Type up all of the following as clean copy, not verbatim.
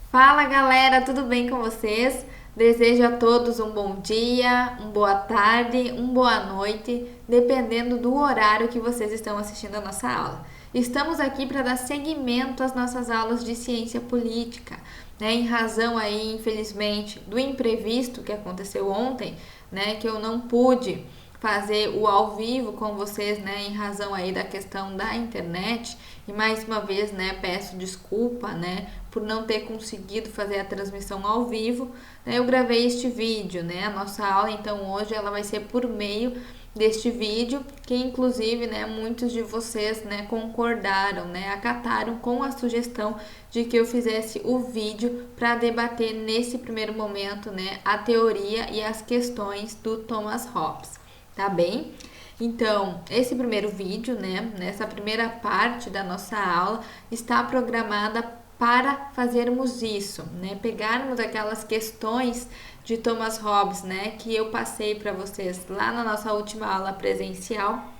Fala galera, tudo bem com vocês? Desejo a todos um bom dia, uma boa tarde, uma boa noite, dependendo do horário que vocês estão assistindo a nossa aula. Estamos aqui para dar seguimento às nossas aulas de ciência política, né? Em razão aí, infelizmente, do imprevisto que aconteceu ontem, né? Que eu não pude fazer o ao vivo com vocês, né, em razão aí da questão da internet. E mais uma vez, né, peço desculpa, né, por não ter conseguido fazer a transmissão ao vivo. Né, eu gravei este vídeo, né, a nossa aula então hoje ela vai ser por meio deste vídeo, que inclusive, né, muitos de vocês, né, concordaram, né, acataram com a sugestão de que eu fizesse o vídeo para debater nesse primeiro momento, né, a teoria e as questões do Thomas Hobbes. Tá bem? Então, esse primeiro vídeo, né, nessa primeira parte da nossa aula, está programada para fazermos isso, né? Pegarmos aquelas questões de Thomas Hobbes, né, que eu passei para vocês lá na nossa última aula presencial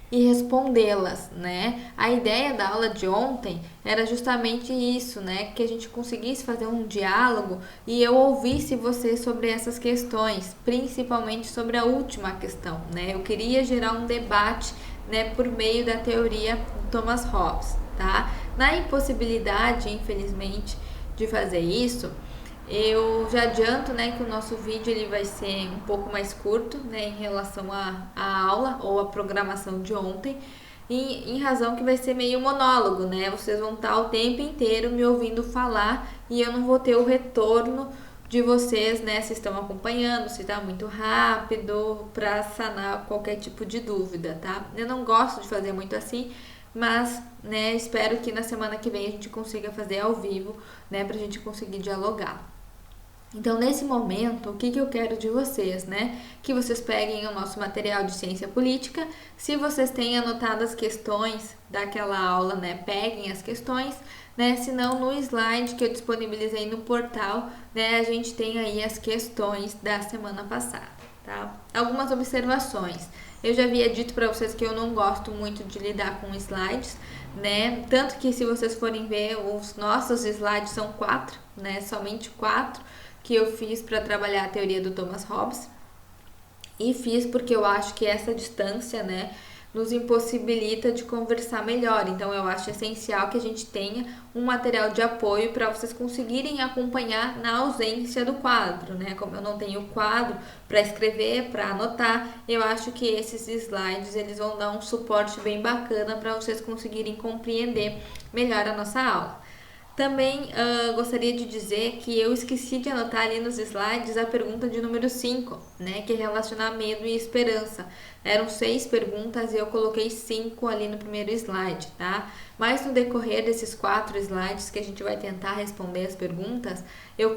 e respondê-las, né? A ideia da aula de ontem era justamente isso, né? Que a gente conseguisse fazer um diálogo e eu ouvisse você sobre essas questões, principalmente sobre a última questão, né? Eu queria gerar um debate, né, por meio da teoria de Thomas Hobbes, tá? Na impossibilidade, infelizmente, de fazer isso, eu já adianto, né, que o nosso vídeo ele vai ser um pouco mais curto, né, em relação à aula ou à programação de ontem, e em razão que vai ser meio monólogo, né? Vocês vão estar o tempo inteiro me ouvindo falar e eu não vou ter o retorno de vocês, né, se estão acompanhando, se está muito rápido, para sanar qualquer tipo de dúvida, tá? Eu não gosto de fazer muito assim, mas, né, espero que na semana que vem a gente consiga fazer ao vivo, né, para a gente conseguir dialogar. Então, nesse momento, o que eu quero de vocês, né? Que vocês peguem o nosso material de ciência política. Se vocês têm anotado as questões daquela aula, né? Peguem as questões, né? Se não, no slide que eu disponibilizei no portal, né? A gente tem aí as questões da semana passada, tá? Algumas observações. Eu já havia dito para vocês que eu não gosto muito de lidar com slides, né? Tanto que se vocês forem ver, os nossos slides são 4, né? Somente 4 que eu fiz para trabalhar a teoria do Thomas Hobbes. E fiz porque eu acho que essa distância, né, nos impossibilita de conversar melhor. Então eu acho essencial que a gente tenha um material de apoio para vocês conseguirem acompanhar na ausência do quadro, né? Como eu não tenho quadro para escrever, para anotar, eu acho que esses slides eles vão dar um suporte bem bacana para vocês conseguirem compreender melhor a nossa aula. Também gostaria de dizer que eu esqueci de anotar ali nos slides a pergunta de número 5, né, que é relacionar medo e esperança. Eram 6 perguntas e eu coloquei 5 ali no primeiro slide, tá? Mas no decorrer desses 4 slides que a gente vai tentar responder as perguntas, eu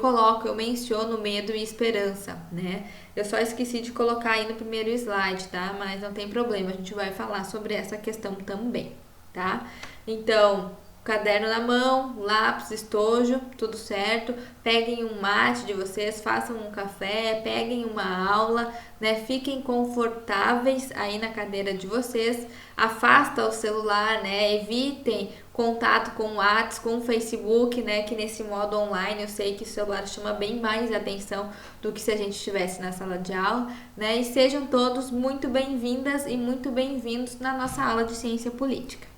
menciono medo e esperança, né? Eu só esqueci de colocar aí no primeiro slide, tá? Mas não tem problema, a gente vai falar sobre essa questão também, tá? Então, caderno na mão, lápis, estojo, tudo certo. Peguem um mate de vocês, façam um café, peguem uma aula, né? Fiquem confortáveis aí na cadeira de vocês. Afasta o celular, né? Evitem contato com o WhatsApp, com o Facebook, né? Que nesse modo online eu sei que o celular chama bem mais atenção do que se a gente estivesse na sala de aula, né? E sejam todos muito bem-vindas e muito bem-vindos na nossa aula de ciência política.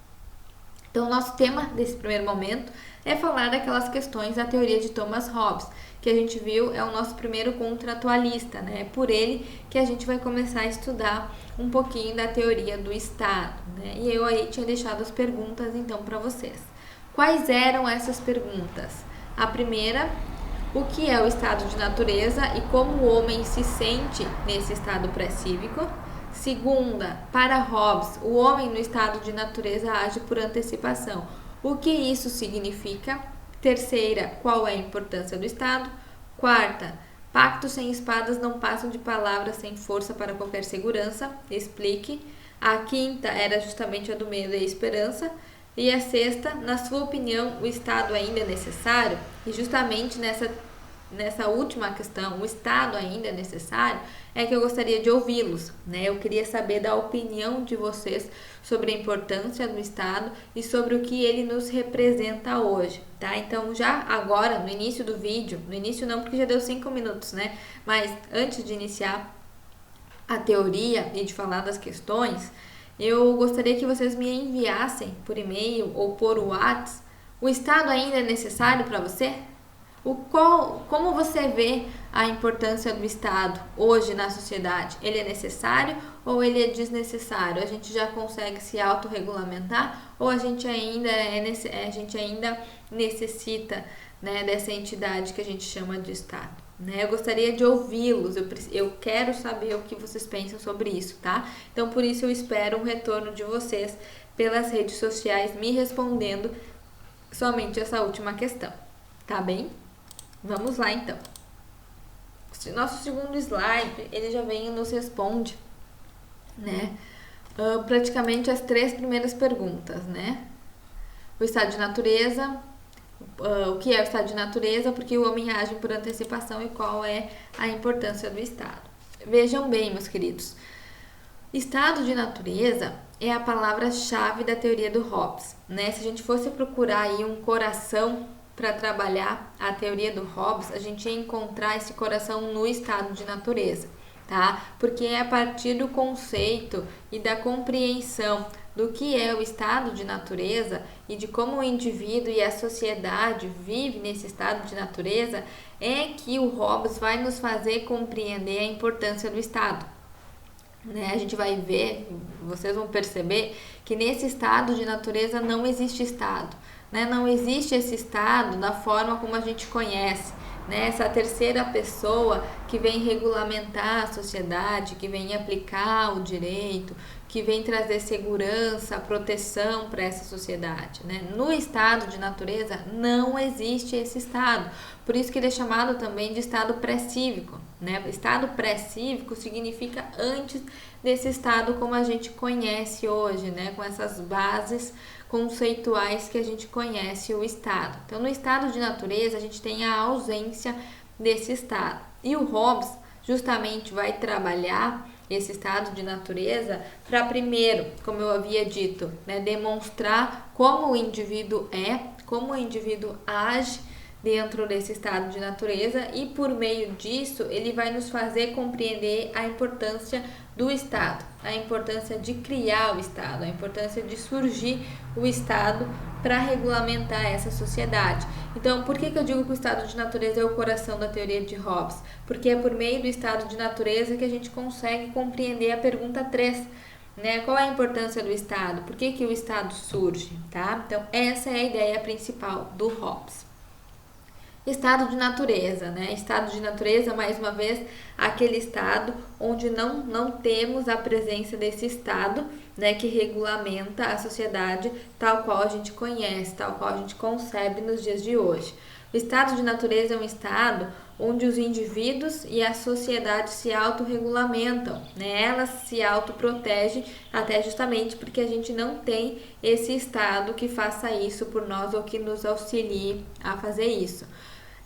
Então, o nosso tema desse primeiro momento é falar daquelas questões da teoria de Thomas Hobbes, que a gente viu é o nosso primeiro contratualista, né? É por ele que a gente vai começar a estudar um pouquinho da teoria do Estado, né? E eu aí tinha deixado as perguntas, então, para vocês. Quais eram essas perguntas? A primeira, o que é o estado de natureza e como o homem se sente nesse estado pré-cívico? Segunda, para Hobbes, o homem no estado de natureza age por antecipação. O que isso significa? Terceira, qual é a importância do Estado? Quarta, pactos sem espadas não passam de palavras sem força para qualquer segurança. Explique. A quinta era justamente a do medo e a esperança. E a sexta, na sua opinião, o Estado ainda é necessário? E justamente nessa última questão, o Estado ainda é necessário, é que eu gostaria de ouvi-los, né? Eu queria saber da opinião de vocês sobre a importância do Estado e sobre o que ele nos representa hoje, tá? Então, já agora, no início do vídeo, no início não, porque já deu 5 minutos, né? Mas antes de iniciar a teoria e de falar das questões, eu gostaria que vocês me enviassem por e-mail ou por WhatsApp. O Estado ainda é necessário para você? Como você vê a importância do Estado hoje na sociedade? Ele é necessário ou ele é desnecessário? A gente já consegue se autorregulamentar ou a gente ainda necessita, né, dessa entidade que a gente chama de Estado? Né? Eu gostaria de ouvi-los, eu quero saber o que vocês pensam sobre isso, tá? Então, por isso eu espero um retorno de vocês pelas redes sociais me respondendo somente essa última questão, tá bem? Vamos lá, então. Nosso segundo slide, ele já vem e nos responde, né? Praticamente as 3 primeiras perguntas, né? O estado de natureza, o que é o estado de natureza, porque o homem age por antecipação e qual é a importância do estado. Vejam bem, meus queridos, estado de natureza é a palavra-chave da teoria do Hobbes, né? Se a gente fosse procurar aí um coração para trabalhar a teoria do Hobbes, a gente ia encontrar esse coração no estado de natureza, tá? Porque é a partir do conceito e da compreensão do que é o estado de natureza e de como o indivíduo e a sociedade vive nesse estado de natureza é que o Hobbes vai nos fazer compreender a importância do estado. Né? A gente vai ver, vocês vão perceber que nesse estado de natureza não existe estado, né? Não existe esse estado da forma como a gente conhece, né? Essa terceira pessoa que vem regulamentar a sociedade, que vem aplicar o direito, que vem trazer segurança, proteção para essa sociedade, né? No estado de natureza não existe esse estado, por isso que ele é chamado também de estado pré-cívico, né? Estado pré-cívico significa antes desse estado como a gente conhece hoje, né? Com essas bases conceituais que a gente conhece o estado. Então, no estado de natureza, a gente tem a ausência desse estado. E o Hobbes justamente vai trabalhar esse estado de natureza para primeiro, como eu havia dito, né, demonstrar como o indivíduo é, como o indivíduo age dentro desse estado de natureza e por meio disso ele vai nos fazer compreender a importância do Estado, a importância de criar o Estado, a importância de surgir o Estado para regulamentar essa sociedade. Então, por que eu digo que o estado de natureza é o coração da teoria de Hobbes? Porque é por meio do estado de natureza que a gente consegue compreender a pergunta 3, né? Qual é a importância do Estado? Por que o Estado surge? Tá? Então, essa é a ideia principal do Hobbes. Estado de natureza, né? Estado de natureza, mais uma vez, aquele estado onde não temos a presença desse estado, né, que regulamenta a sociedade tal qual a gente conhece, tal qual a gente concebe nos dias de hoje. O estado de natureza é um estado onde os indivíduos e a sociedade se autorregulamentam, né? Elas se autoprotegem até justamente porque a gente não tem esse estado que faça isso por nós ou que nos auxilie a fazer isso.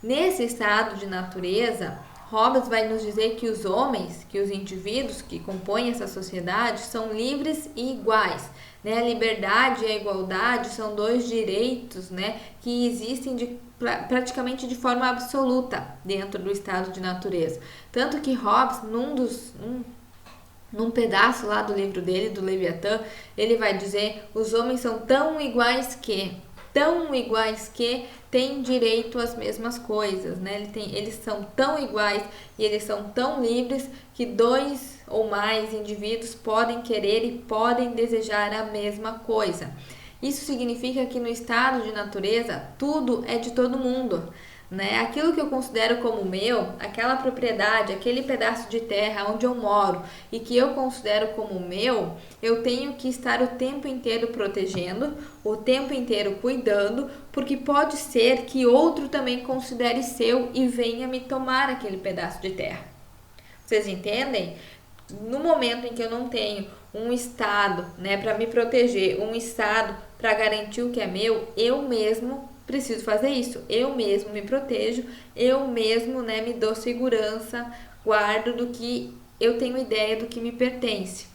Nesse estado de natureza, Hobbes vai nos dizer que os homens, que os indivíduos que compõem essa sociedade são livres e iguais, né? A liberdade e a igualdade são 2 direitos, né, que existem praticamente de forma absoluta dentro do estado de natureza. Tanto que Hobbes, num pedaço lá do livro dele, do Leviatã, ele vai dizer: os homens são tão iguais que têm direito às mesmas coisas, né? Eles são tão iguais e eles são tão livres que 2 ou mais indivíduos podem querer e podem desejar a mesma coisa. Isso significa que no estado de natureza tudo é de todo mundo, né? Aquilo que eu considero como meu, aquela propriedade, aquele pedaço de terra onde eu moro e que eu considero como meu, eu tenho que estar o tempo inteiro protegendo, o tempo inteiro cuidando, porque pode ser que outro também considere seu e venha me tomar aquele pedaço de terra. Vocês entendem? No momento em que eu não tenho um estado, né, para me proteger, um estado para garantir o que é meu, eu mesmo preciso fazer isso. Eu mesmo me protejo, eu mesmo, né, me dou segurança, guardo do que eu tenho ideia do que me pertence.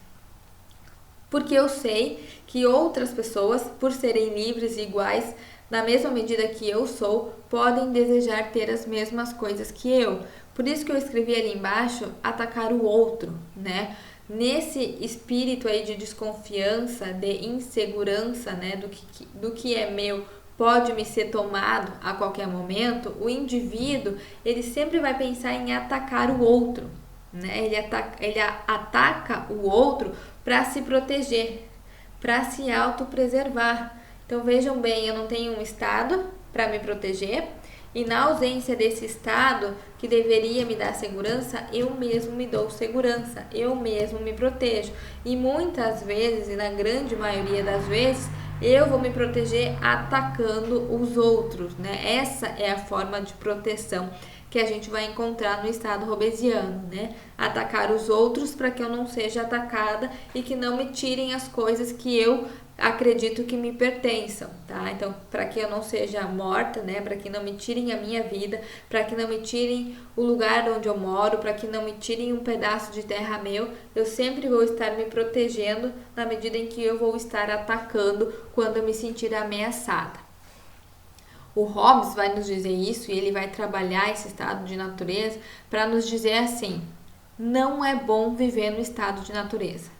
Porque eu sei que outras pessoas, por serem livres e iguais, na mesma medida que eu sou, podem desejar ter as mesmas coisas que eu. Por isso que eu escrevi ali embaixo, atacar o outro, né? Nesse espírito aí de desconfiança, de insegurança, né, do que é meu, pode me ser tomado a qualquer momento, o indivíduo, ele sempre vai pensar em atacar o outro, né? Ele ataca o outro para se proteger, para se autopreservar. Então vejam bem, eu não tenho um estado para me proteger, e na ausência desse estado que deveria me dar segurança, eu mesmo me dou segurança, eu mesmo me protejo. E muitas vezes, e na grande maioria das vezes, eu vou me proteger atacando os outros, né? Essa é a forma de proteção que a gente vai encontrar no estado robesiano, né? Atacar os outros para que eu não seja atacada e que não me tirem as coisas que eu acredito que me pertençam, tá? Então, para que eu não seja morta, né? Para que não me tirem a minha vida, para que não me tirem o lugar onde eu moro, para que não me tirem um pedaço de terra meu, eu sempre vou estar me protegendo na medida em que eu vou estar atacando quando eu me sentir ameaçada. O Hobbes vai nos dizer isso e ele vai trabalhar esse estado de natureza para nos dizer assim: não é bom viver no estado de natureza.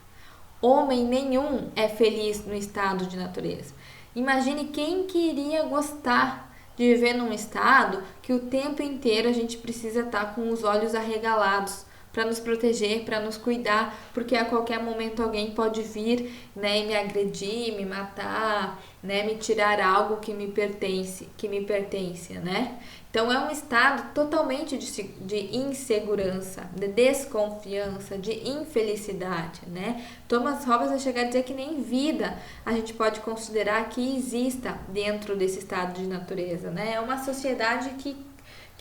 Homem nenhum é feliz no estado de natureza. Imagine quem queria gostar de viver num estado que o tempo inteiro a gente precisa estar com os olhos arregalados para nos proteger, para nos cuidar, porque a qualquer momento alguém pode vir, né, e me agredir, me matar, né, me tirar algo que me pertence, né? Então é um estado totalmente de insegurança, de desconfiança, de infelicidade, né? Thomas Hobbes vai chegar a dizer que nem vida a gente pode considerar que exista dentro desse estado de natureza, né? É uma sociedade que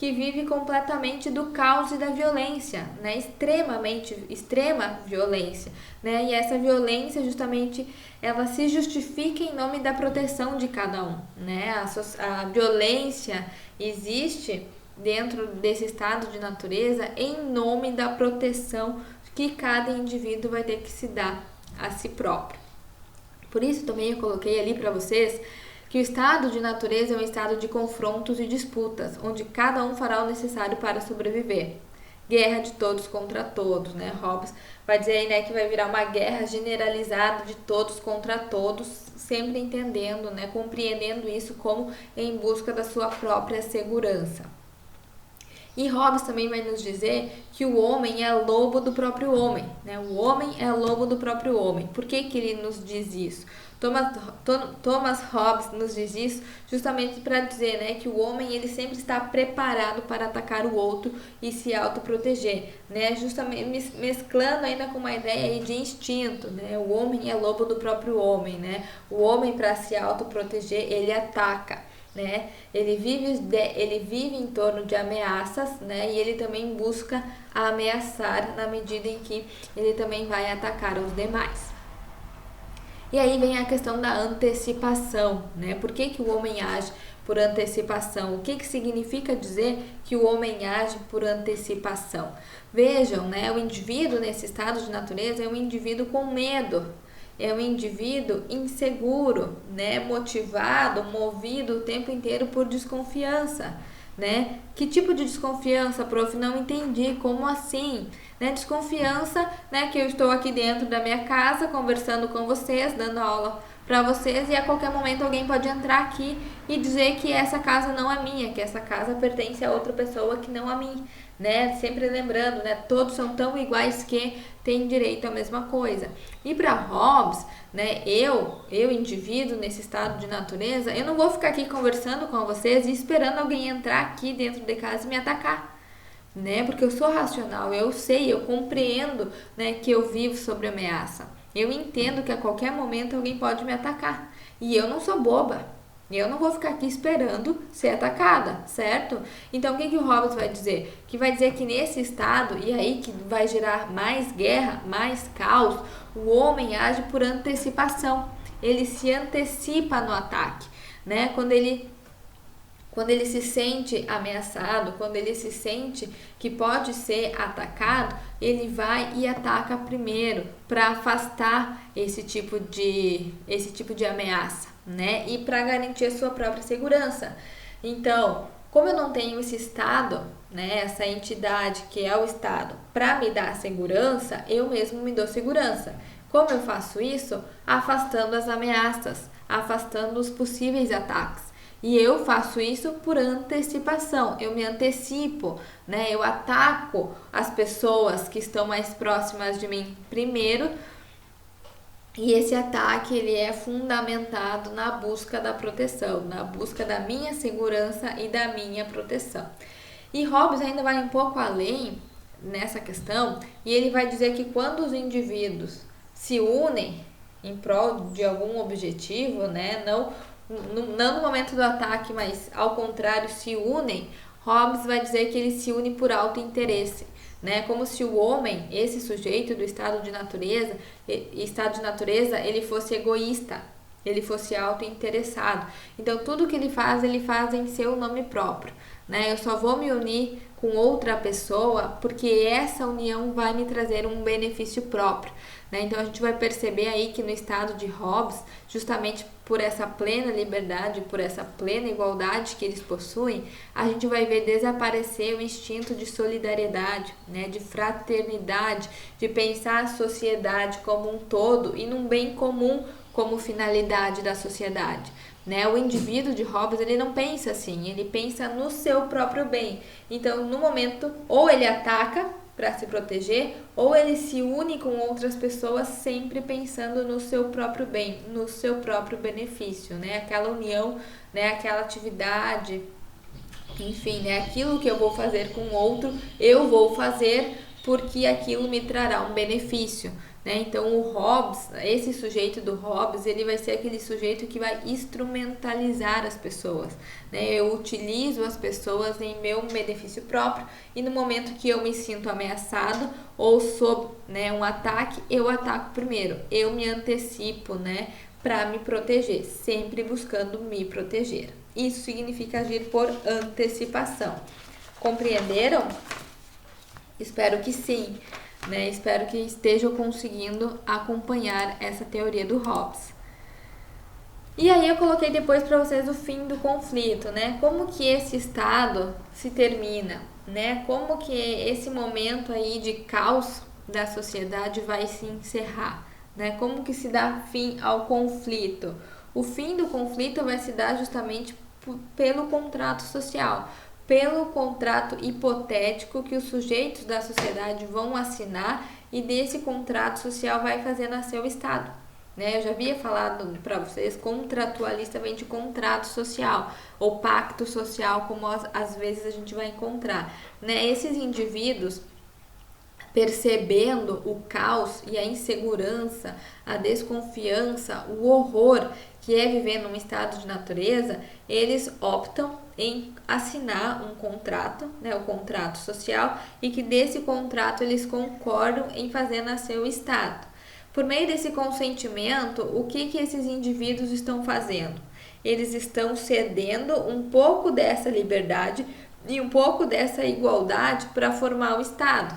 vive completamente do caos e da violência, né? Extrema violência, né? E essa violência justamente ela se justifica em nome da proteção de cada um, né? A violência existe dentro desse estado de natureza em nome da proteção que cada indivíduo vai ter que se dar a si próprio. Por isso também eu coloquei ali para vocês que o estado de natureza é um estado de confrontos e disputas, onde cada um fará o necessário para sobreviver. Guerra de todos contra todos, né? Hobbes vai dizer aí, né, que vai virar uma guerra generalizada de todos contra todos, sempre entendendo, né, compreendendo isso como em busca da sua própria segurança. E Hobbes também vai nos dizer que o homem é lobo do próprio homem, né? O homem é lobo do próprio homem. Por que ele nos diz isso? Thomas Hobbes nos diz isso justamente para dizer, né, que o homem ele sempre está preparado para atacar o outro e se autoproteger, né? Justamente mesclando ainda com uma ideia aí de instinto, né? O homem é lobo do próprio homem, né? O homem, para se autoproteger, ele ataca, né? Ele vive em torno de ameaças, né? E ele também busca ameaçar na medida em que ele também vai atacar os demais. E aí vem a questão da antecipação, né? Por que o homem age por antecipação? O que significa dizer que o homem age por antecipação? Vejam, né? O indivíduo nesse estado de natureza é um indivíduo com medo. É um indivíduo inseguro, né? Motivado, movido o tempo inteiro por desconfiança, né? Que tipo de desconfiança, prof? Não entendi, como assim? Né? Desconfiança, né? Que eu estou aqui dentro da minha casa conversando com vocês, dando aula para vocês e a qualquer momento alguém pode entrar aqui e dizer que essa casa não é minha, que essa casa pertence a outra pessoa que não a mim, né? Sempre lembrando, né? Todos são tão iguais que têm direito à mesma coisa. E para Hobbes, né? Eu indivíduo nesse estado de natureza, eu não vou ficar aqui conversando com vocês e esperando alguém entrar aqui dentro de casa e me atacar, né? Porque eu sou racional, eu sei, eu compreendo, né, que eu vivo sob ameaça. Eu entendo que a qualquer momento alguém pode me atacar. E eu não sou boba. Eu não vou ficar aqui esperando ser atacada, certo? Então, o que o Hobbes vai dizer? Que vai dizer que nesse estado, e aí que vai gerar mais guerra, mais caos, o homem age por antecipação. Ele se antecipa no ataque, né? Quando ele Quando ele se sente ameaçado, quando ele se sente que pode ser atacado, ele vai e ataca primeiro para afastar esse tipo de ameaça, né? E para garantir a sua própria segurança. Então, como eu não tenho esse Estado, né, essa entidade que é o Estado, para me dar segurança, eu mesmo me dou segurança. Como eu faço isso? Afastando as ameaças, afastando os possíveis ataques. E eu faço isso por antecipação, eu me antecipo, né? Eu ataco as pessoas que estão mais próximas de mim primeiro, e esse ataque ele é fundamentado na busca da proteção, na busca da minha segurança e da minha proteção. E Hobbes ainda vai um pouco além nessa questão, e ele vai dizer que quando os indivíduos se unem em prol de algum objetivo, né? Não no momento do ataque, mas ao contrário, se unem, Hobbes vai dizer que ele se une por alto interesse, né? Como se o homem, esse sujeito do estado de natureza, ele fosse egoísta, ele fosse auto-interessado. Então, tudo que ele faz em seu nome próprio, né? Eu só vou me unir com outra pessoa porque essa união vai me trazer um benefício próprio, né? Então, a gente vai perceber aí que no estado de Hobbes, justamente por essa plena liberdade, por essa plena igualdade que eles possuem, a gente vai ver desaparecer o instinto de solidariedade, né? De fraternidade, de pensar a sociedade como um todo e num bem comum como finalidade da sociedade, né? O indivíduo de Hobbes, ele não pensa assim, ele pensa no seu próprio bem. Então, no momento, ou ele ataca para se proteger, ou ele se une com outras pessoas sempre pensando no seu próprio bem, no seu próprio benefício, né? Aquela união, né? Aquela atividade, enfim, né? Aquilo que eu vou fazer com o outro, eu vou fazer porque aquilo me trará um benefício, né? Então o Hobbes, esse sujeito do Hobbes, ele vai ser aquele sujeito que vai instrumentalizar as pessoas, né? Eu utilizo as pessoas em meu benefício próprio e no momento que eu me sinto ameaçado ou sob, né, um ataque, eu ataco primeiro, eu me antecipo, né, para me proteger, sempre buscando me proteger. Isso significa agir por antecipação. Compreenderam? Espero que sim, né? Espero que estejam conseguindo acompanhar essa teoria do Hobbes. E aí eu coloquei depois para vocês o fim do conflito, né? Como que esse estado se termina, né? Como que esse momento aí de caos da sociedade vai se encerrar, né? Como que se dá fim ao conflito? O fim do conflito vai se dar justamente pelo contrato social, pelo contrato hipotético que os sujeitos da sociedade vão assinar e desse contrato social vai fazer nascer o Estado, né? Eu já havia falado para vocês, contratualista vem de contrato social ou pacto social, como às vezes a gente vai encontrar, né? Esses indivíduos, percebendo o caos e a insegurança, a desconfiança, o horror que é viver num estado de natureza, eles optam em assinar um contrato, né, o contrato social, e que desse contrato eles concordam em fazer nascer o Estado. Por meio desse consentimento, o que esses indivíduos estão fazendo? Eles estão cedendo um pouco dessa liberdade e um pouco dessa igualdade para formar o Estado.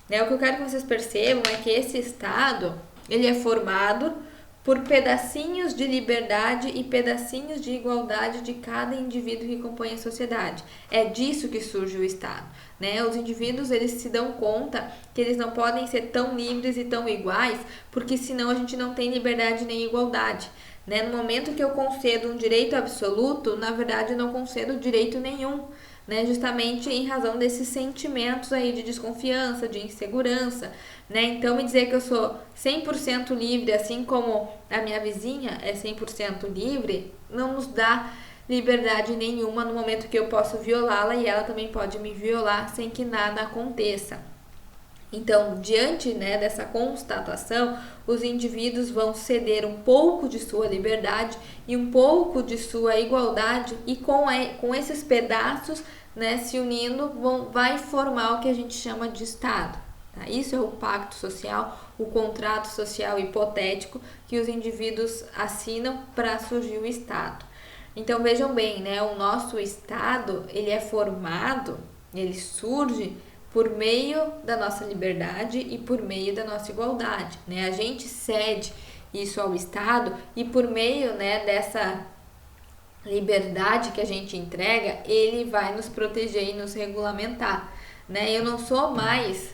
O que eu quero que vocês percebam é que esse Estado, ele é formado por pedacinhos de liberdade e pedacinhos de igualdade de cada indivíduo que compõe a sociedade. É disso que surge o Estado, né? Os indivíduos, eles se dão conta que eles não podem ser tão livres e tão iguais, porque senão a gente não tem liberdade nem igualdade, né? No momento que eu concedo um direito absoluto, na verdade eu não concedo direito nenhum, né? Justamente em razão desses sentimentos aí de desconfiança, de insegurança, né? Então, me dizer que eu sou 100% livre, assim como a minha vizinha é 100% livre, não nos dá liberdade nenhuma no momento que eu posso violá-la e ela também pode me violar sem que nada aconteça. Então, diante, né, dessa constatação, os indivíduos vão ceder um pouco de sua liberdade e um pouco de sua igualdade e com esses pedaços, né, se unindo, vai formar o que a gente chama de Estado. Tá? Isso é o pacto social, o contrato social hipotético que os indivíduos assinam para surgir o Estado. Então vejam bem, né? O nosso Estado, ele é formado, ele surge por meio da nossa liberdade e por meio da nossa igualdade, né? A gente cede isso ao Estado e por meio, né, dessa liberdade que a gente entrega, ele vai nos proteger e nos regulamentar, né? Eu não sou mais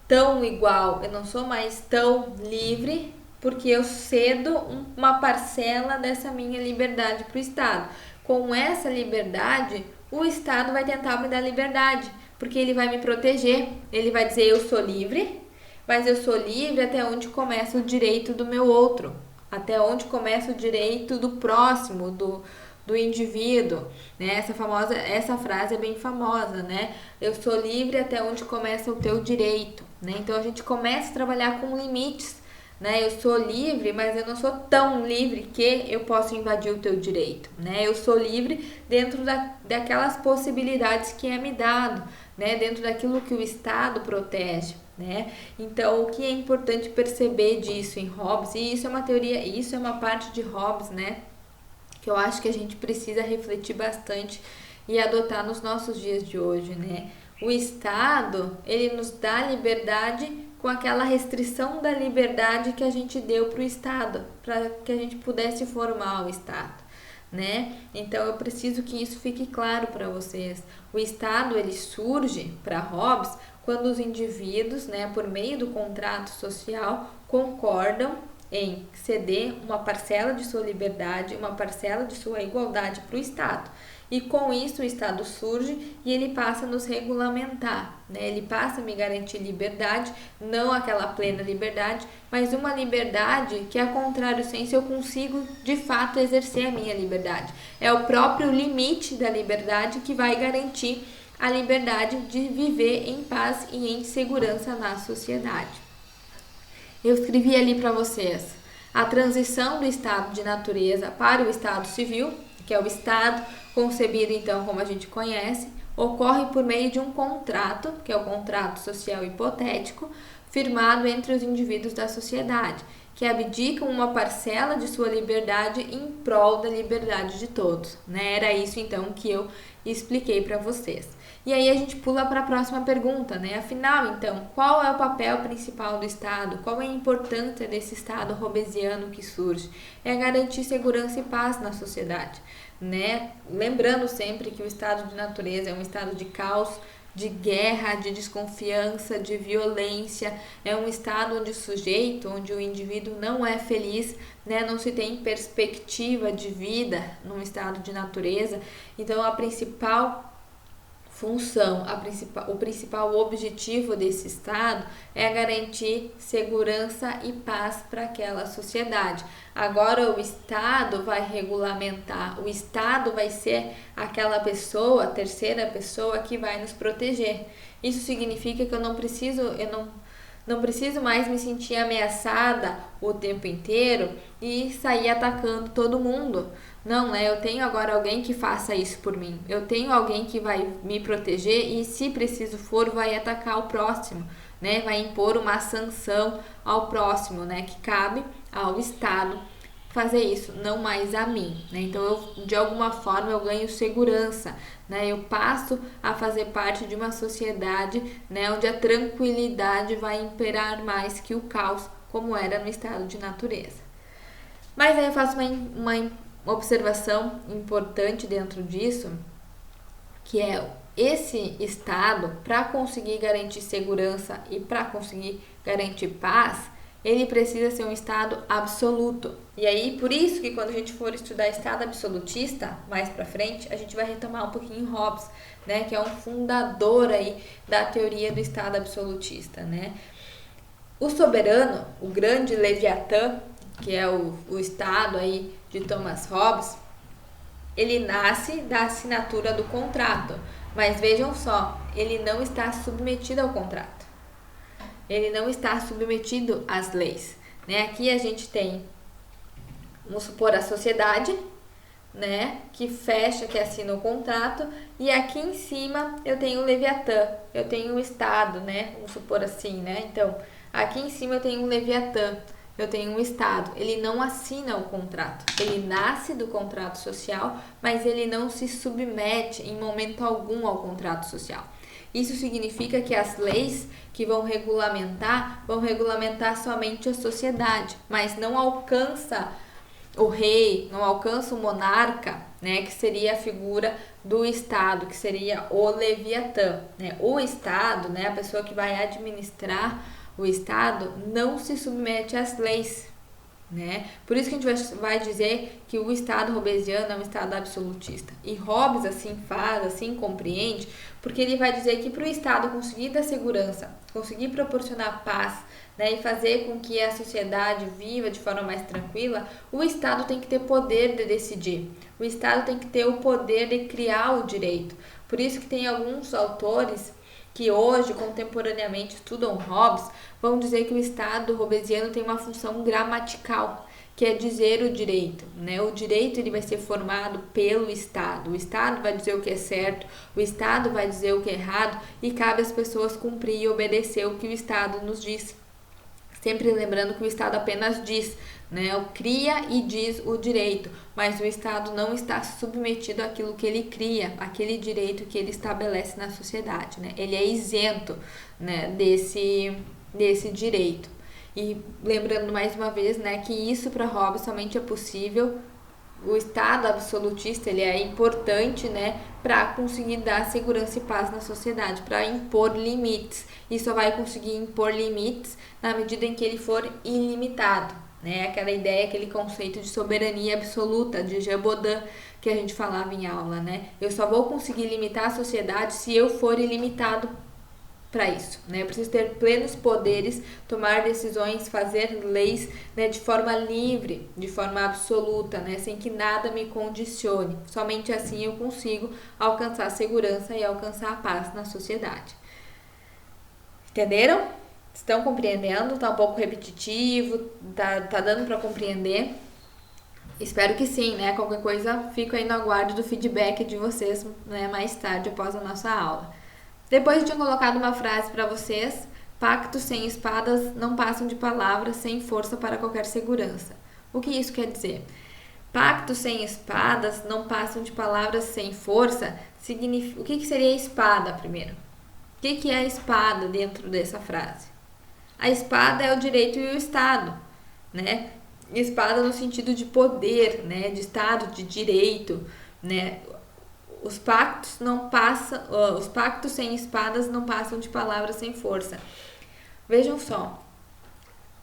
tão igual, eu não sou mais tão livre porque eu cedo uma parcela dessa minha liberdade para o Estado. Com essa liberdade, o Estado vai tentar me dar liberdade, porque ele vai me proteger, ele vai dizer eu sou livre, mas eu sou livre até onde começa o direito do meu outro, até onde começa o direito do próximo, do indivíduo, né? Essa frase é bem famosa, né? Eu sou livre até onde começa o teu direito, né? Então a gente começa a trabalhar com limites, né? Eu sou livre, mas eu não sou tão livre que eu posso invadir o teu direito, né? Eu sou livre dentro daquelas possibilidades que é me dado, né? Dentro daquilo que o Estado protege, né? Então, o que é importante perceber disso em Hobbes, e isso é uma teoria, isso é uma parte de Hobbes, né? Que eu acho que a gente precisa refletir bastante e adotar nos nossos dias de hoje, né? O Estado, ele nos dá liberdade com aquela restrição da liberdade que a gente deu para o Estado, para que a gente pudesse formar o Estado, né? Então eu preciso que isso fique claro para vocês. O Estado, ele surge para Hobbes quando os indivíduos, né, por meio do contrato social, concordam em ceder uma parcela de sua liberdade, uma parcela de sua igualdade para o Estado. E com isso o Estado surge e ele passa a nos regulamentar, né? Ele passa a me garantir liberdade, não aquela plena liberdade, mas uma liberdade que, a contrário senso, eu consigo de fato exercer a minha liberdade. É o próprio limite da liberdade que vai garantir a liberdade de viver em paz e em segurança na sociedade. Eu escrevi ali para vocês a transição do estado de natureza para o estado civil, que é o estado concebido então como a gente conhece, ocorre por meio de um contrato, que é o contrato social hipotético, firmado entre os indivíduos da sociedade, que abdicam uma parcela de sua liberdade em prol da liberdade de todos, né? Era isso então que eu expliquei para vocês. E aí a gente pula para a próxima pergunta, né? Afinal, então, qual é o papel principal do Estado? Qual é a importância desse Estado hobbesiano que surge? É garantir segurança e paz na sociedade, né? Lembrando sempre que o estado de natureza é um estado de caos, de guerra, de desconfiança, de violência, é um estado onde o sujeito, onde o indivíduo não é feliz, né? Não se tem perspectiva de vida num estado de natureza. Então a principal função, o principal objetivo desse Estado é garantir segurança e paz para aquela sociedade. Agora o Estado vai regulamentar, o Estado vai ser aquela pessoa, a terceira pessoa que vai nos proteger. Isso significa que eu não preciso mais me sentir ameaçada o tempo inteiro e sair atacando todo mundo. Não, né? Eu tenho agora alguém que faça isso por mim. Eu tenho alguém que vai me proteger e, se preciso for, vai atacar o próximo, né? Vai impor uma sanção ao próximo, né? Que cabe ao Estado fazer isso, não mais a mim, né? Então, de alguma forma, eu ganho segurança, né? Eu passo a fazer parte de uma sociedade, né? Onde a tranquilidade vai imperar mais que o caos, como era no estado de natureza. Mas aí eu faço uma observação importante dentro disso, que é esse estado, para conseguir garantir segurança e para conseguir garantir paz, ele precisa ser um estado absoluto. E aí, por isso que quando a gente for estudar estado absolutista, mais para frente, a gente vai retomar um pouquinho Hobbes, né, que é um fundador aí da teoria do estado absolutista, né? O soberano, o grande Leviatã, que é o estado aí de Thomas Hobbes, ele nasce da assinatura do contrato, mas vejam só, ele não está submetido ao contrato, ele não está submetido às leis, né? Aqui a gente tem, vamos supor, a sociedade, né, que fecha, que assina o contrato, e aqui em cima eu tenho o Leviatã, eu tenho o Estado, né, vamos supor assim, né? Então, aqui em cima eu tenho o Leviatã, eu tenho um Estado. Ele não assina o contrato. Ele nasce do contrato social, mas ele não se submete em momento algum ao contrato social. Isso significa que as leis que vão regulamentar somente a sociedade, mas não alcança o rei, não alcança o monarca, né, que seria a figura do Estado, que seria o Leviatã, né? O Estado, né, a pessoa que vai administrar o Estado, não se submete às leis, né? Por isso que a gente vai dizer que o Estado hobbesiano é um Estado absolutista. E Hobbes assim faz, assim compreende, porque ele vai dizer que para o Estado conseguir dar segurança, conseguir proporcionar paz, né, e fazer com que a sociedade viva de forma mais tranquila, o Estado tem que ter poder de decidir. O Estado tem que ter o poder de criar o direito. Por isso que tem alguns autores que hoje, contemporaneamente, estudam Hobbes, vão dizer que o Estado hobbesiano tem uma função gramatical, que é dizer o direito, né? O direito ele vai ser formado pelo Estado. O Estado vai dizer o que é certo, o Estado vai dizer o que é errado e cabe às pessoas cumprir e obedecer o que o Estado nos diz. Sempre lembrando que o Estado apenas diz, né? O cria e diz o direito, mas o Estado não está submetido àquilo que ele cria, aquele direito que ele estabelece na sociedade, né? Ele é isento, né, desse direito. E lembrando mais uma vez, né, que isso para Hobbes somente é possível. O Estado absolutista ele é importante, né, para conseguir dar segurança e paz na sociedade, para impor limites. E só vai conseguir impor limites na medida em que ele for ilimitado, né? Aquela ideia, aquele conceito de soberania absoluta de Jean Bodin que a gente falava em aula, né? Eu só vou conseguir limitar a sociedade se eu for ilimitado para isso, né? Eu preciso ter plenos poderes, tomar decisões, fazer leis, né, de forma livre, de forma absoluta, né, sem que nada me condicione. Somente assim eu consigo alcançar a segurança e alcançar a paz na sociedade. Entenderam? Estão compreendendo? Tá um pouco repetitivo, tá dando para compreender? Espero que sim, né? Qualquer coisa, fico aí no aguardo do feedback de vocês, né, mais tarde após a nossa aula. Depois eu tinha colocado uma frase para vocês: pactos sem espadas não passam de palavras sem força para qualquer segurança. O que isso quer dizer? Pactos sem espadas não passam de palavras sem força. Significa... O que seria espada primeiro? O que é a espada dentro dessa frase? A espada é o direito e o Estado, né? Espada no sentido de poder, né? De Estado, de direito, né? Os pactos sem espadas não passam de palavras sem força. Vejam só,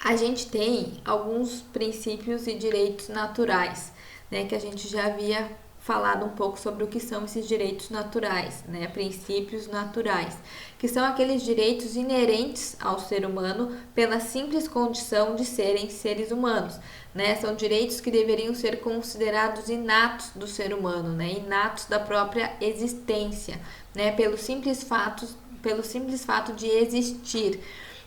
a gente tem alguns princípios e direitos naturais, né, que a gente já havia falado um pouco sobre o que são esses direitos naturais, né, princípios naturais, que são aqueles direitos inerentes ao ser humano pela simples condição de serem seres humanos, né, são direitos que deveriam ser considerados inatos do ser humano, né, inatos da própria existência, né, pelo simples fato de existir,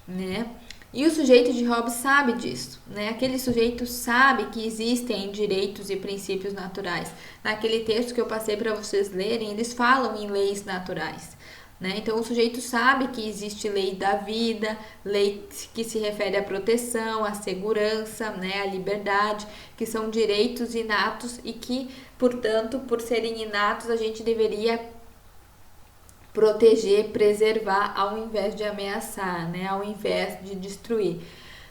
né. E o sujeito de Hobbes sabe disso, né? Aquele sujeito sabe que existem direitos e princípios naturais. Naquele texto que eu passei para vocês lerem, eles falam em leis naturais, né? Então o sujeito sabe que existe lei da vida, lei que se refere à proteção, à segurança, né? À liberdade, que são direitos inatos e que, portanto, por serem inatos, a gente deveria proteger, preservar, ao invés de ameaçar, né? Ao invés de destruir.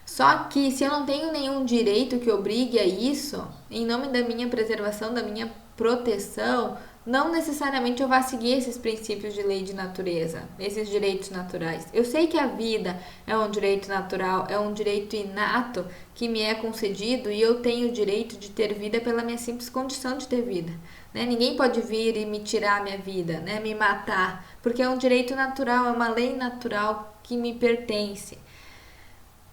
Só que se eu não tenho nenhum direito que obrigue a isso, em nome da minha preservação, da minha proteção, não necessariamente eu vá seguir esses princípios de lei de natureza, esses direitos naturais. Eu sei que a vida é um direito natural, é um direito inato que me é concedido e eu tenho o direito de ter vida pela minha simples condição de ter vida. Né? Ninguém pode vir e me tirar a minha vida, né? Me matar, porque é um direito natural, é uma lei natural que me pertence.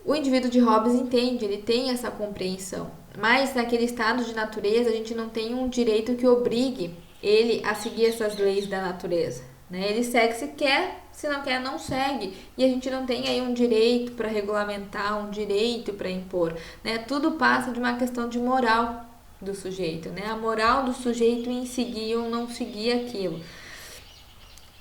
O indivíduo de Hobbes entende, ele tem essa compreensão, mas naquele estado de natureza a gente não tem um direito que obrigue ele a seguir essas leis da natureza, né? Ele segue se quer, se não quer não segue, e a gente não tem aí um direito para regulamentar, um direito para impor, né? Tudo passa de uma questão de moral do sujeito, né? A moral do sujeito em seguir ou não seguir aquilo.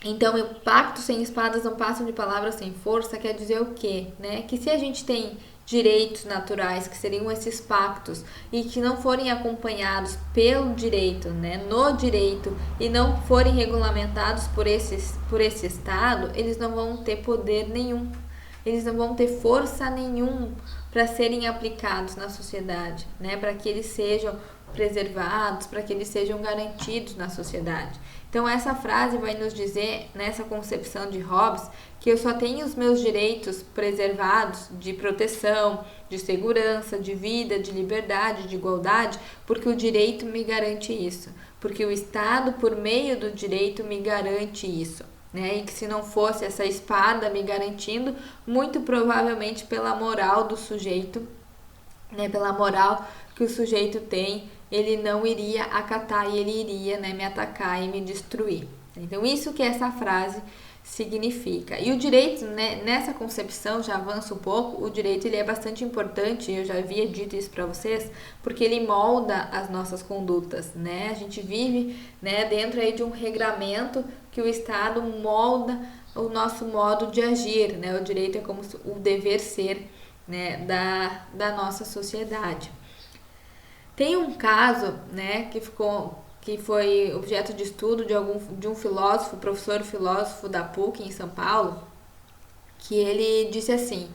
Então, o pacto sem espadas não passam de palavras sem força, quer dizer o quê? Né? Que se a gente tem direitos naturais, que seriam esses pactos, e que não forem acompanhados pelo direito, né, no direito, e não forem regulamentados por esse Estado, eles não vão ter poder nenhum, eles não vão ter força nenhuma para serem aplicados na sociedade, né, para que eles sejam preservados, para que eles sejam garantidos na sociedade. Então essa frase vai nos dizer, nessa concepção de Hobbes, que eu só tenho os meus direitos preservados de proteção, de segurança, de vida, de liberdade, de igualdade, porque o direito me garante isso, porque o Estado, por meio do direito, me garante isso. Né? E que se não fosse essa espada me garantindo, muito provavelmente pela moral do sujeito, né, pela moral que o sujeito tem, ele não iria acatar e ele iria, né, me atacar e me destruir. Então, isso que essa frase significa. E o direito, né, nessa concepção, já avança um pouco, o direito ele é bastante importante, eu já havia dito isso para vocês, porque ele molda as nossas condutas, né? A gente vive, né, dentro aí de um regramento que o Estado molda o nosso modo de agir, né? O direito é como o dever ser, né, da nossa sociedade. Tem um caso, né, que foi objeto de estudo de um filósofo, professor filósofo da PUC em São Paulo, que ele disse assim: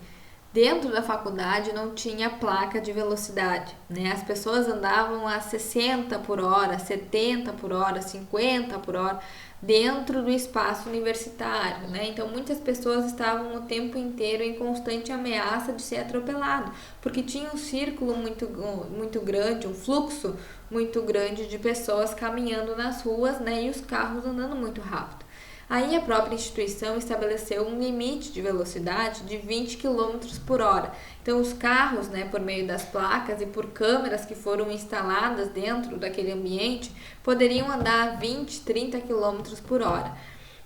dentro da faculdade não tinha placa de velocidade, né? As pessoas andavam a 60 por hora, 70 por hora, 50 por hora dentro do espaço universitário, né? Então muitas pessoas estavam o tempo inteiro em constante ameaça de ser atropelado, porque tinha um círculo muito grande, um fluxo muito grande de pessoas caminhando nas ruas, né? E os carros andando muito rápido. Aí a própria instituição estabeleceu um limite de velocidade de 20 km por hora. Então os carros, né, por meio das placas e por câmeras que foram instaladas dentro daquele ambiente, poderiam andar a 20, 30 km por hora.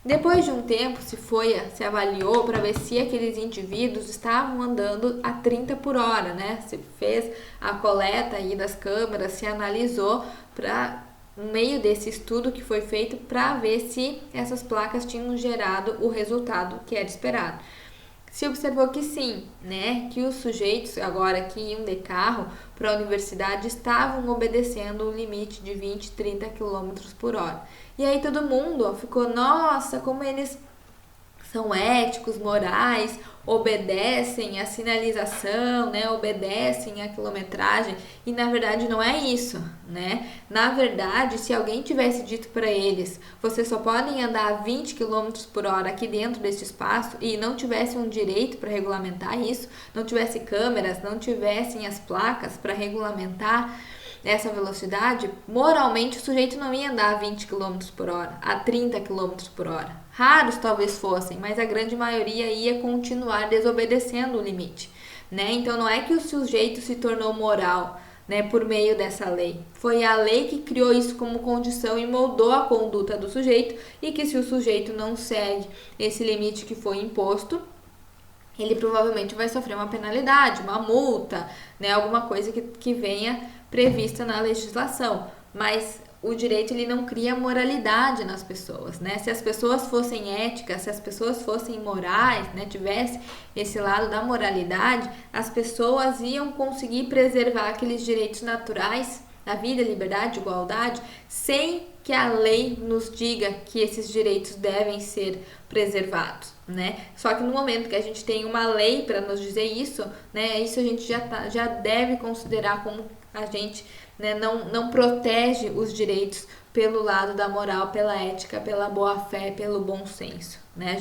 Depois de um tempo se avaliou para ver se aqueles indivíduos estavam andando a 30 por hora, né? Se fez a coleta aí das câmeras, se analisou no meio desse estudo que foi feito para ver se essas placas tinham gerado o resultado que era esperado. Se observou que sim, né, que os sujeitos agora que iam de carro para a universidade estavam obedecendo o limite de 20, 30 km por hora. E aí todo mundo ficou, nossa, como eles são éticos, morais, obedecem à sinalização, né? Obedecem à quilometragem, e na verdade não é isso, né? Na verdade, se alguém tivesse dito para eles, vocês só podem andar a 20 km por hora aqui dentro deste espaço, e não tivesse um direito para regulamentar isso, não tivesse câmeras, não tivessem as placas para regulamentar essa velocidade, moralmente o sujeito não ia andar a 20 km por hora, a 30 km por hora. Raros talvez fossem, mas a grande maioria ia continuar desobedecendo o limite, né? Então não é que o sujeito se tornou moral, né, por meio dessa lei. Foi a lei que criou isso como condição e moldou a conduta do sujeito, e que se o sujeito não segue esse limite que foi imposto, ele provavelmente vai sofrer uma penalidade, uma multa, né, alguma coisa que venha prevista na legislação. Mas o direito ele não cria moralidade nas pessoas, né? Se as pessoas fossem éticas, se as pessoas fossem morais, né, tivesse esse lado da moralidade, as pessoas iam conseguir preservar aqueles direitos naturais, a vida, a liberdade, a igualdade, sem que a lei nos diga que esses direitos devem ser preservados, né? Só que no momento que a gente tem uma lei para nos dizer isso, né, isso a gente já deve considerar como a gente, né, não protege os direitos pelo lado da moral, pela ética, pela boa-fé, pelo bom senso, né?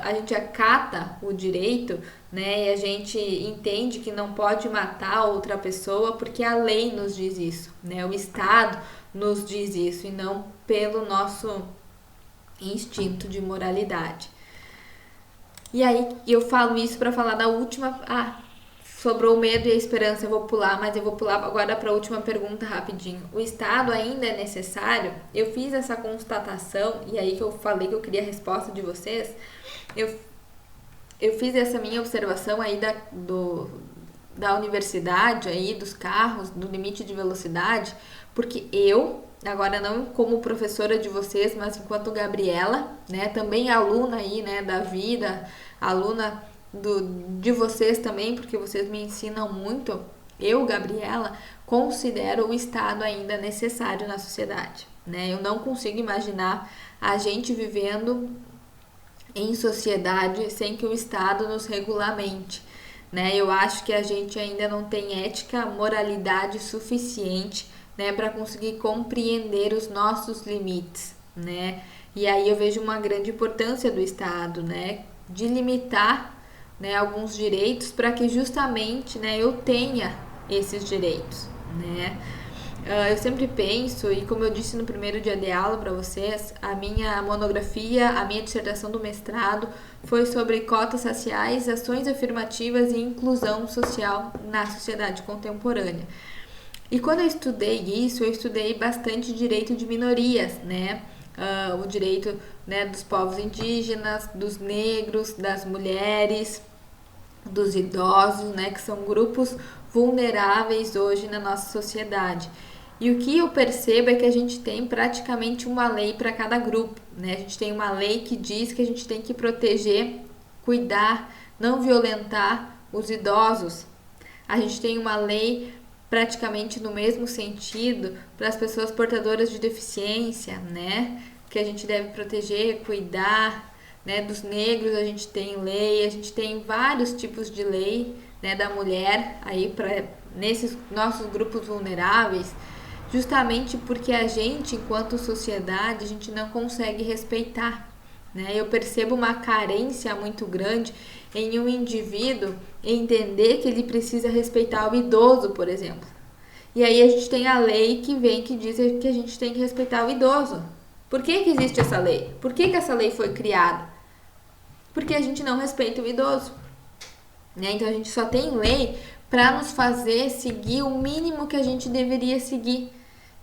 A gente acata o direito, né, e a gente entende que não pode matar outra pessoa porque a lei nos diz isso, né? O Estado nos diz isso, e não pelo nosso instinto de moralidade. E aí eu falo isso para falar da última... sobrou o medo e a esperança, eu vou pular, mas eu vou pular agora para a última pergunta rapidinho. O Estado ainda é necessário? Eu fiz essa constatação, e aí que eu falei que eu queria a resposta de vocês, eu fiz essa minha observação aí da universidade, aí, dos carros, do limite de velocidade, porque eu, agora não como professora de vocês, mas enquanto Gabriela, né, também aluna aí, né, da vida, aluna de vocês também, porque vocês me ensinam muito, eu, Gabriela, considero o Estado ainda necessário na sociedade, né? Eu não consigo imaginar a gente vivendo em sociedade sem que o Estado nos regulamente, né? Eu acho que a gente ainda não tem ética, moralidade suficiente, né, para conseguir compreender os nossos limites, né? E aí eu vejo uma grande importância do Estado, né, de limitar, né, alguns direitos para que justamente, né, eu tenha esses direitos, né? Eu sempre penso, e como eu disse no primeiro dia de aula para vocês, a minha monografia, a minha dissertação do mestrado foi sobre cotas raciais, ações afirmativas e inclusão social na sociedade contemporânea. E quando eu estudei isso, eu estudei bastante direito de minorias, né? O direito, né, dos povos indígenas, dos negros, das mulheres, dos idosos, né, que são grupos vulneráveis hoje na nossa sociedade. E o que eu percebo é que a gente tem praticamente uma lei para cada grupo, né? A gente tem uma lei que diz que a gente tem que proteger, cuidar, não violentar os idosos. A gente tem uma lei praticamente no mesmo sentido para as pessoas portadoras de deficiência, né? Que a gente deve proteger, cuidar, né? Dos negros a gente tem lei, a gente tem vários tipos de lei, né? Da mulher aí para nesses nossos grupos vulneráveis, justamente porque a gente, enquanto sociedade, a gente não consegue respeitar, né? Eu percebo uma carência muito grande em um indivíduo entender que ele precisa respeitar o idoso, por exemplo. E aí a gente tem a lei que vem que diz que a gente tem que respeitar o idoso. Por que existe essa lei? Por que essa lei foi criada? Porque a gente não respeita o idoso, né? Então a gente só tem lei para nos fazer seguir o mínimo que a gente deveria seguir,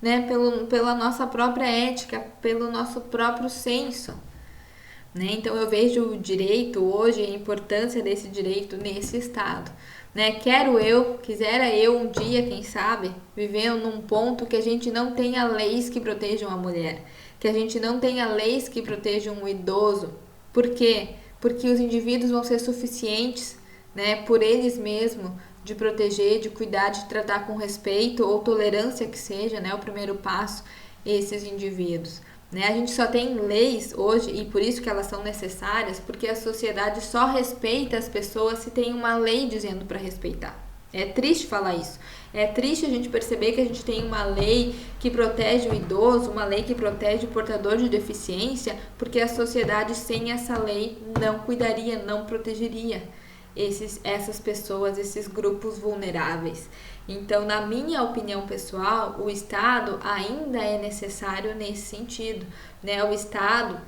né? Pela nossa própria ética, pelo nosso próprio senso. Né? Então eu vejo o direito hoje, a importância desse direito nesse estado. Né? Quisera eu um dia, quem sabe, viver num ponto que a gente não tenha leis que protejam a mulher, que a gente não tenha leis que protejam o idoso. Por quê? Porque os indivíduos vão ser suficientes, né, por eles mesmos, de proteger, de cuidar, de tratar com respeito ou tolerância que seja, né, o primeiro passo, esses indivíduos. Né? A gente só tem leis hoje, e por isso que elas são necessárias, porque a sociedade só respeita as pessoas se tem uma lei dizendo para respeitar. É triste falar isso. É triste a gente perceber que a gente tem uma lei que protege o idoso, uma lei que protege o portador de deficiência, porque a sociedade sem essa lei não cuidaria, não protegeria essas pessoas, esses grupos vulneráveis. Então, na minha opinião pessoal, o Estado ainda é necessário nesse sentido, né? O Estado,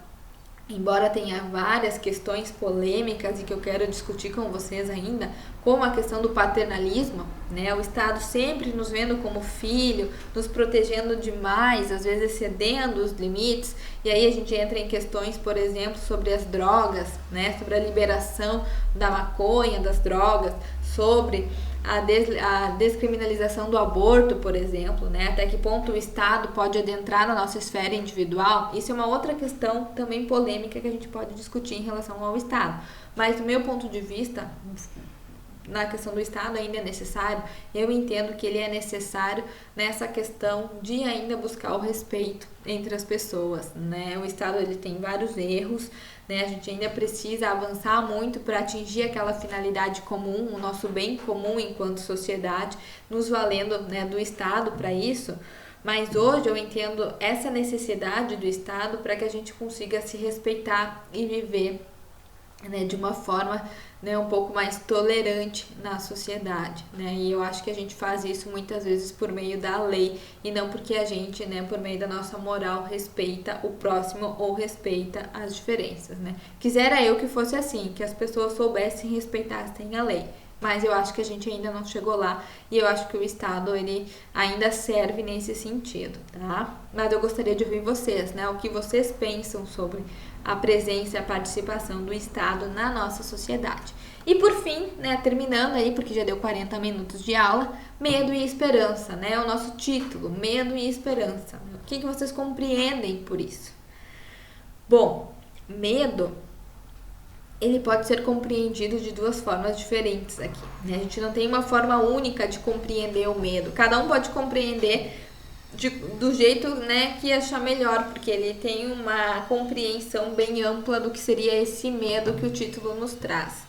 embora tenha várias questões polêmicas e que eu quero discutir com vocês ainda, como a questão do paternalismo, né? O Estado sempre nos vendo como filho, nos protegendo demais, às vezes excedendo os limites, e aí a gente entra em questões, por exemplo, sobre as drogas, né? Sobre a liberação da maconha, das drogas, sobre a descriminalização do aborto, por exemplo, né? Até que ponto o Estado pode adentrar na nossa esfera individual. Isso é uma outra questão também polêmica que a gente pode discutir em relação ao Estado. Mas do meu ponto de vista, na questão do Estado ainda é necessário, eu entendo que ele é necessário nessa questão de ainda buscar o respeito entre as pessoas, né? O Estado ele tem vários erros, né? A gente ainda precisa avançar muito para atingir aquela finalidade comum, o nosso bem comum enquanto sociedade, nos valendo, né, do Estado para isso. Mas hoje eu entendo essa necessidade do Estado para que a gente consiga se respeitar e viver, né, de uma forma, né, um pouco mais tolerante na sociedade, né? E eu acho que a gente faz isso muitas vezes por meio da lei e não porque a gente, né, por meio da nossa moral, respeita o próximo ou respeita as diferenças, né? Quisera eu que fosse assim, que as pessoas soubessem e respeitassem a lei. Mas eu acho que a gente ainda não chegou lá e eu acho que o Estado ele ainda serve nesse sentido, tá? Mas eu gostaria de ouvir vocês, né? O que vocês pensam sobre a presença e a participação do Estado na nossa sociedade. E por fim, né, terminando aí, porque já deu 40 minutos de aula, medo e esperança, né? O nosso título, medo e esperança. O que vocês compreendem por isso? Bom, medo ele pode ser compreendido de duas formas diferentes aqui, né? A gente não tem uma forma única de compreender o medo. Cada um pode compreender do jeito, né, que achar melhor, porque ele tem uma compreensão bem ampla do que seria esse medo que o título nos traz.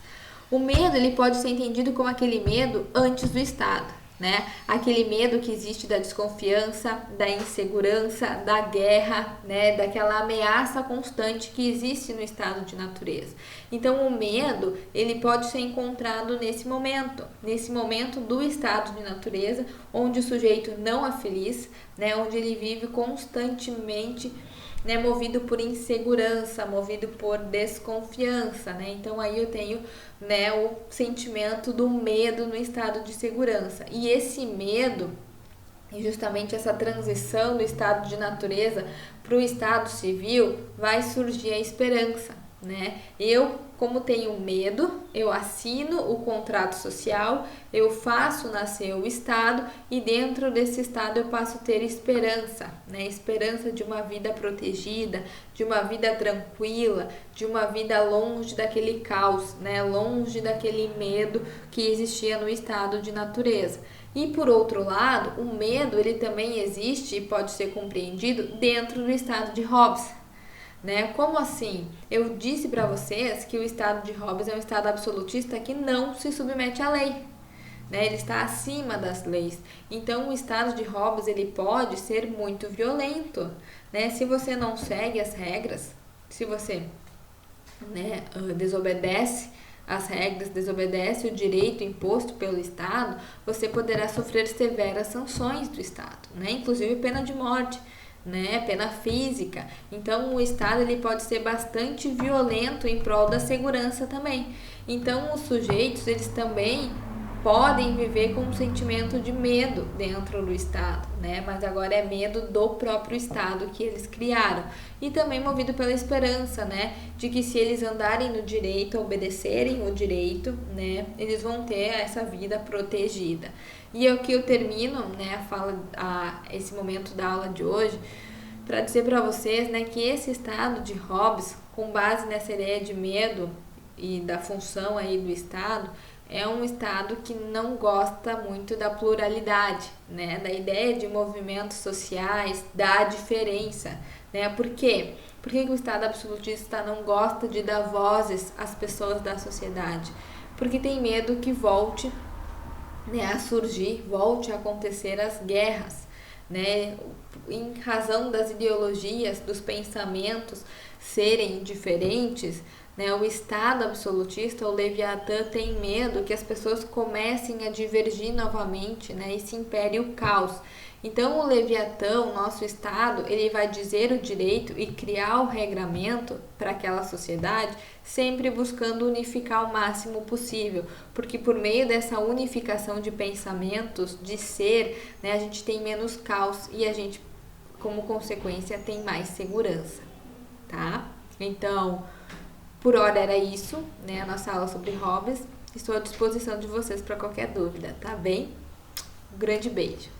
O medo, ele pode ser entendido como aquele medo antes do estado, né? Aquele medo que existe da desconfiança, da insegurança, da guerra, né? Daquela ameaça constante que existe no estado de natureza. Então, o medo, ele pode ser encontrado nesse momento do estado de natureza, onde o sujeito não é feliz, né? Onde ele vive constantemente, né, movido por insegurança, movido por desconfiança, né? Então aí eu tenho, né, o sentimento do medo no estado de segurança. E esse medo, e justamente essa transição do estado de natureza para o estado civil, vai surgir a esperança, né? Como tenho medo, eu assino o contrato social, eu faço nascer o Estado e dentro desse Estado eu passo a ter esperança, né? Esperança de uma vida protegida, de uma vida tranquila, de uma vida longe daquele caos, né? Longe daquele medo que existia no estado de natureza. E por outro lado, o medo ele também existe e pode ser compreendido dentro do estado de Hobbes. Né? Como assim? Eu disse para vocês que o estado de Hobbes é um estado absolutista que não se submete à lei, né? Ele está acima das leis. Então, o estado de Hobbes ele pode ser muito violento, né? Se você não segue as regras, se você, né, desobedece as regras, desobedece o direito imposto pelo Estado, você poderá sofrer severas sanções do Estado, né? Inclusive pena de morte, né, pena física. Então o Estado ele pode ser bastante violento em prol da segurança também. Então os sujeitos eles também podem viver com um sentimento de medo dentro do Estado, né? Mas agora é medo do próprio Estado que eles criaram. E também movido pela esperança, né? De que se eles andarem no direito, obedecerem o direito, né? Eles vão ter essa vida protegida. E é o que eu termino, né? Esse momento da aula de hoje, para dizer para vocês, né? Que esse estado de Hobbes, com base nessa ideia de medo e da função aí do Estado, é um estado que não gosta muito da pluralidade, né? Da ideia de movimentos sociais, da diferença, né? Por quê? Por que o estado absolutista não gosta de dar vozes às pessoas da sociedade? Porque tem medo que volte, né, a surgir, volte a acontecer as guerras, né? Em razão das ideologias, dos pensamentos serem diferentes, né, o Estado absolutista, o Leviatã, tem medo que as pessoas comecem a divergir novamente, né, e se impere o caos. Então, o Leviatã, o nosso Estado, ele vai dizer o direito e criar o regramento para aquela sociedade, sempre buscando unificar o máximo possível, porque por meio dessa unificação de pensamentos, de ser, né, a gente tem menos caos e a gente, como consequência, tem mais segurança, tá? Então, por hora era isso, né? A nossa aula sobre Hobbes. Estou à disposição de vocês para qualquer dúvida, tá bem? Um grande beijo.